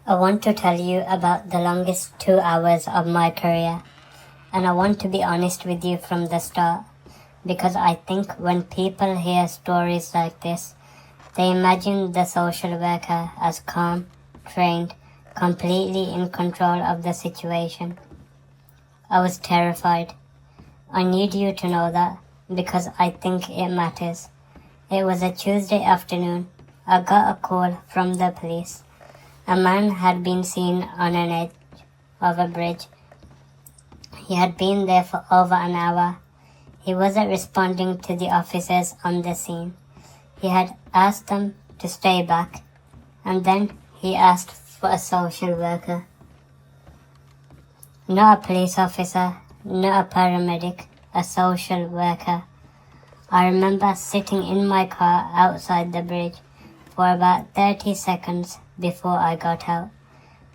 I want to tell you about the longest 2 hours of my career, and I want to be honest with you from the start, because I think when people hear stories like this, they imagine the social worker as calm, trained, completely in control of the situation. I was terrified. I need you to know that, because I think it matters. It was a Tuesday afternoon. I got a call from the police. A man had been seen on an edge of a bridge. He had been there for over an hour. He wasn't responding to the officers on the scene. He had asked them to stay back, and then he asked for a social worker. Not a police officer, not a paramedic, a social worker. I remember sitting in my car outside the bridge for about 30 seconds before I got out.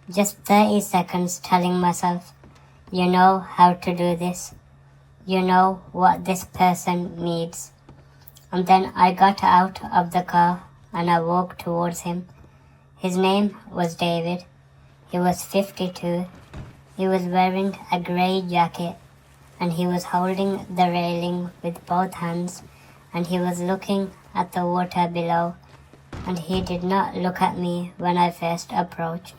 Just 30 seconds telling myself, you know how to do this. You know what this person needs. And then I got out of the car and I walked towards him. His name was David. He was 52. He was wearing a grey jacket and he was holding the railing with both hands, and he was looking at the water below, and he did not look at me when I first approached.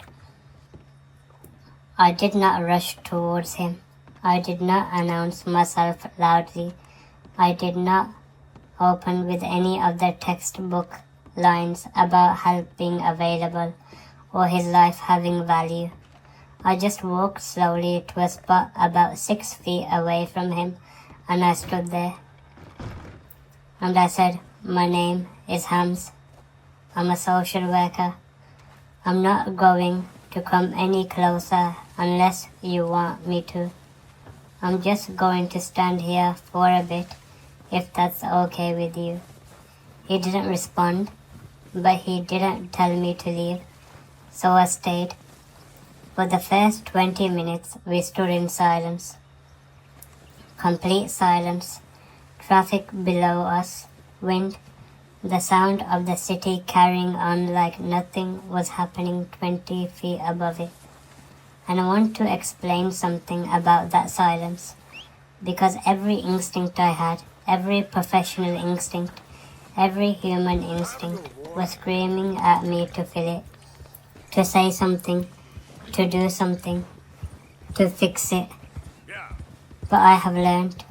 I did not rush towards him. I did not announce myself loudly. I did not open with any of the textbook lines about help being available or his life having value. I just walked slowly to a spot about 6 feet away from him, and I stood there. And I said, my name is Hams. I'm a social worker. I'm not going to come any closer unless you want me to. I'm just going to stand here for a bit, if that's okay with you. He didn't respond, but he didn't tell me to leave, so I stayed. For the first 20 minutes, we stood in silence. Complete silence. Traffic below us, wind, the sound of the city carrying on like nothing was happening 20 feet above it. And I want to explain something about that silence, because every instinct I had, every professional instinct, every human instinct was screaming at me to fill it, to say something, to do something, to fix it. But I have learned,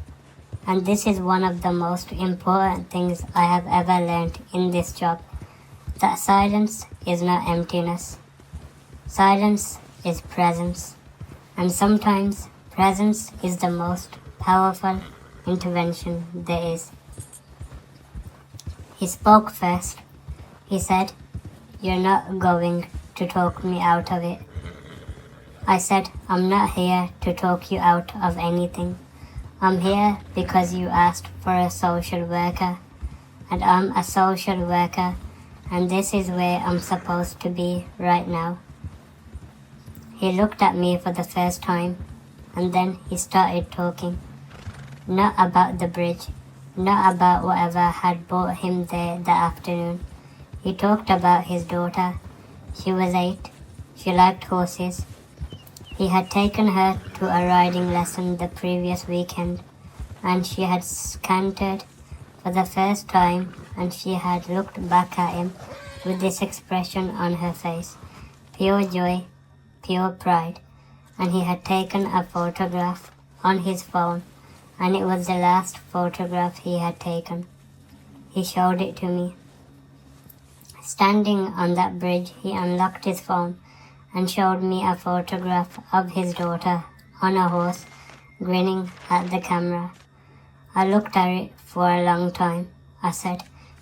and this is one of the most important things I have ever learned in this job, that silence is not emptiness. Silence is presence, and sometimes presence is the most powerful intervention there is. He spoke first. He said, you're not going to talk me out of it. I said, I'm not here to talk you out of anything. I'm here because you asked for a social worker, and I'm a social worker, and this is where I'm supposed to be right now. He looked at me for the first time, and then he started talking. Not about the bridge, not about whatever had brought him there that afternoon. He talked about his daughter. She was 8. She liked horses. He had taken her to a riding lesson the previous weekend, and she had cantered for the first time, and she had looked back at him with this expression on her face, pure joy, pure pride, and he had taken a photograph on his phone, and it was the last photograph he had taken. He showed it to me. Standing on that bridge, he unlocked his phone and showed me a photograph of his daughter on a horse, grinning at the camera. I looked at it for a long time. I said,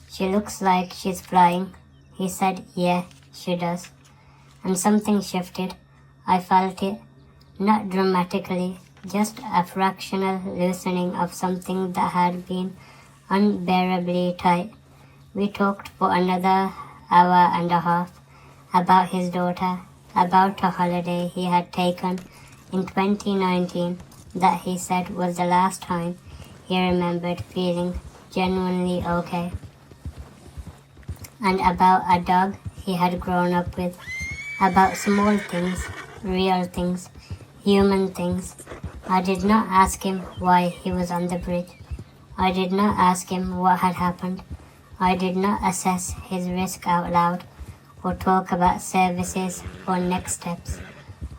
she looks like she's flying. He said, yeah, she does. And something shifted. I felt it, not dramatically, just a fractional loosening of something that had been unbearably tight. We talked for another hour and a half about his daughter, about a holiday he had taken in 2019 that he said was the last time he remembered feeling genuinely okay, and about a dog he had grown up with, about small things, real things, human things. I did not ask him why he was on the bridge. I did not ask him what had happened. I did not assess his risk out loud or talk about services or next steps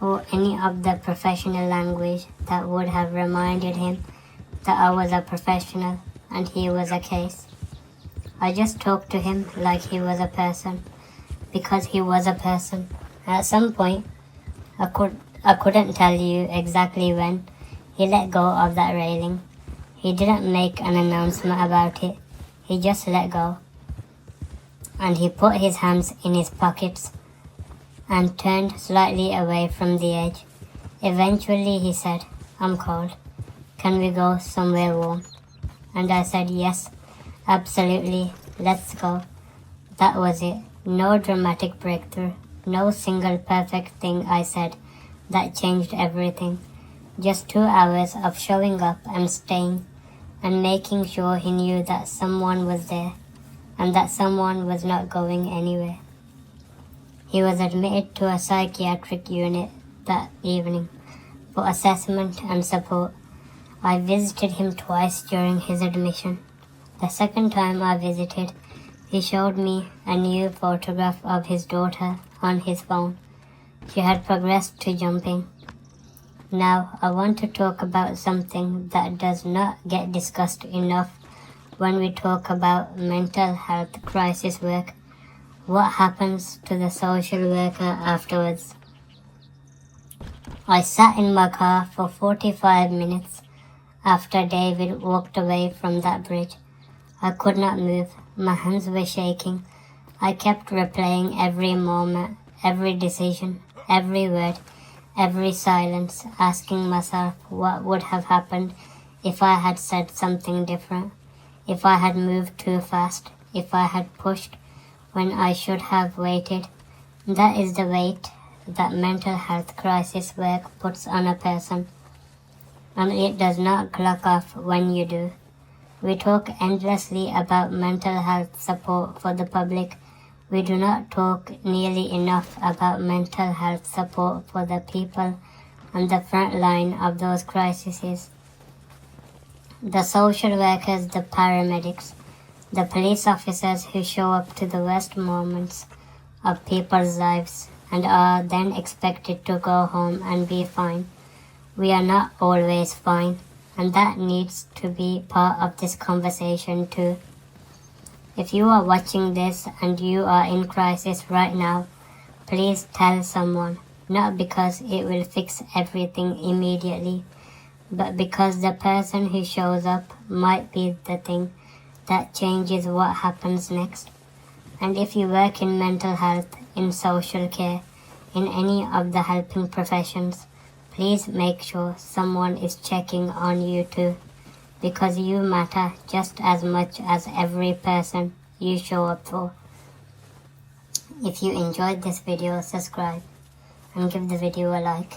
or any of the professional language that would have reminded him that I was a professional and he was a case. I just talked to him like he was a person, because he was a person. At some point, I couldn't tell you exactly when, he let go of that railing. He didn't make an announcement about it. He just let go. And he put his hands in his pockets and turned slightly away from the edge. Eventually he said, "I'm cold. Can we go somewhere warm?" And I said, "Yes, absolutely. Let's go." That was it. No dramatic breakthrough. No single perfect thing I said that changed everything. Just 2 hours of showing up and staying and making sure he knew that someone was there and that someone was not going anywhere. He was admitted to a psychiatric unit that evening for assessment and support. I visited him twice during his admission. The second time I visited, he showed me a new photograph of his daughter on his phone. She had progressed to jumping. Now, I want to talk about something that does not get discussed enough when we talk about mental health crisis work. What happens to the social worker afterwards? I sat in my car for 45 minutes after David walked away from that bridge. I could not move. My hands were shaking. I kept replaying every moment, every decision, every word, every silence, asking myself what would have happened if I had said something different, if I had moved too fast, if I had pushed when I should have waited. That is the weight that mental health crisis work puts on a person, and it does not clock off when you do. We talk endlessly about mental health support for the public. We do not talk nearly enough about mental health support for the people on the front line of those crises. The social workers, the paramedics, the police officers who show up to the worst moments of people's lives and are then expected to go home and be fine. We are not always fine, and that needs to be part of this conversation too. If you are watching this and you are in crisis right now, please tell someone, not because it will fix everything immediately, but because the person who shows up might be the thing that changes what happens next. And if you work in mental health, in social care, in any of the helping professions, please make sure someone is checking on you too, because you matter just as much as every person you show up for. If you enjoyed this video, subscribe and give the video a like.